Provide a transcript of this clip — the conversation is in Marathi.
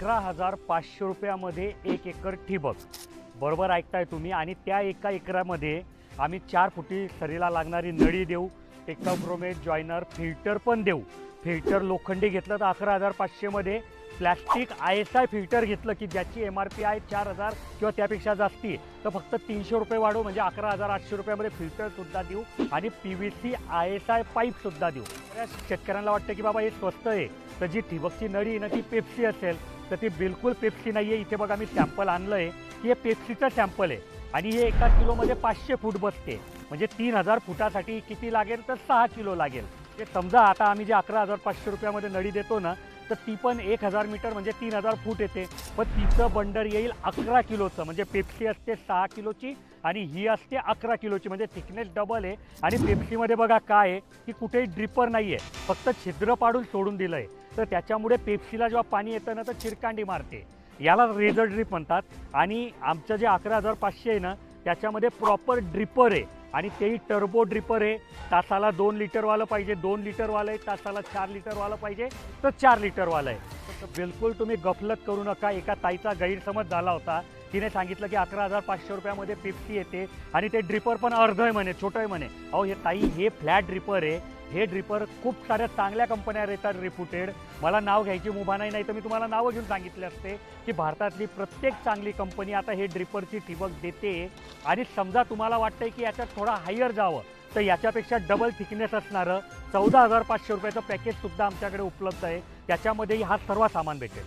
11,500 रुपयामध्ये 1 एकर ठिबक. बरोबर ऐकताय तुम्ही. आणि त्या एका एकरामध्ये आम्ही 4 फुटी सरीला लागणारी नळी देऊ, टेक्नोक्रोमेट जॉयनर फिल्टर पण देऊ. फिल्टर लोखंडी घेतलं तर 11,500 मध्ये. प्लॅस्टिक ISI फिल्टर घेतलं की ज्याची MRP आहे 4,000 किंवा त्यापेक्षा जास्ती, तर फक्त 300 रुपये वाढवू, म्हणजे 11,800 रुपयामध्ये फिल्टरसुद्धा देऊ आणि PVC ISI पाईपसुद्धा देऊ. त्या शेतकऱ्यांना वाटतं की बाबा हे स्वस्त आहे, तर जी ठिबकची नळी आहे ना ती पेप्सी असेल, तर ती बिलकुल पेप्सी नाही आहे. इथे बघा मी सॅम्पल आणलं आहे की हे पेप्सीचं सॅम्पल आहे आणि हे 1 किलोमध्ये 500 फूट बसते. म्हणजे 3,000 फुटासाठी किती लागेल, तर 6 किलो लागेल. ते समजा आता आम्ही जे 11,500 रुपयामध्ये नळी देतो ना, तर ती पण 1,000 मीटर म्हणजे 3,000 फूट येते. पण तिचं बंडर येईल 11 किलोचं. म्हणजे पेप्सी असते 6 किलोची आणि ही असते 11 किलोची, म्हणजे थिकनेस डबल आहे. आणि पेप्सीमध्ये बघा काय आहे की कुठेही ड्रिपर नाही आहे, फक्त छिद्र पाडून सोडून दिलं आहे. तर त्याच्यामुळे पेप्सीला जेव्हा पाणी येतं ना तर चिरकांडी मारते. याला रेझर ड्रिप म्हणतात. आणि आमचं जे 11,500 आहे ना त्याच्यामध्ये प्रॉपर ड्रिपर आहे आणि तेही टर्बो ड्रिपर आहे. तासाला 2 लिटरवालं पाहिजे 2 लिटरवालं आहे, तासाला 4 लिटरवालं पाहिजे तर 4 लिटरवालं आहे. तर बिलकुल तुम्ही गफलत करू नका. एका ताईचा गैरसमज झाला होता. तिने सांगितलं की 11,500 रुपयामध्ये पेप्सी येते आणि ते ड्रिपर पण अर्ध आहे म्हणे, छोटं आहे म्हणे. अहो हे ताई, हे फ्लॅट ड्रिपर आहे. हे ड्रिपर खूप साऱ्या चांगल्या कंपन्या येतात रेप्युटेड. मला नाव घ्यायची मुभा नाही, नाही तर मी तुम्हाला नावं घेऊन सांगितले असते की भारतातली प्रत्येक चांगली कंपनी आता हे ड्रिपरची ठिबक देते. आणि समजा तुम्हाला वाटतंय की याच्यात थोडा हायर जावं, तर याच्यापेक्षा डबल थिकनेस असणारं 14,500 रुपयाचं पॅकेजसुद्धा आमच्याकडे उपलब्ध आहे. त्याच्यामध्येही हा सर्व सामान भेटेल.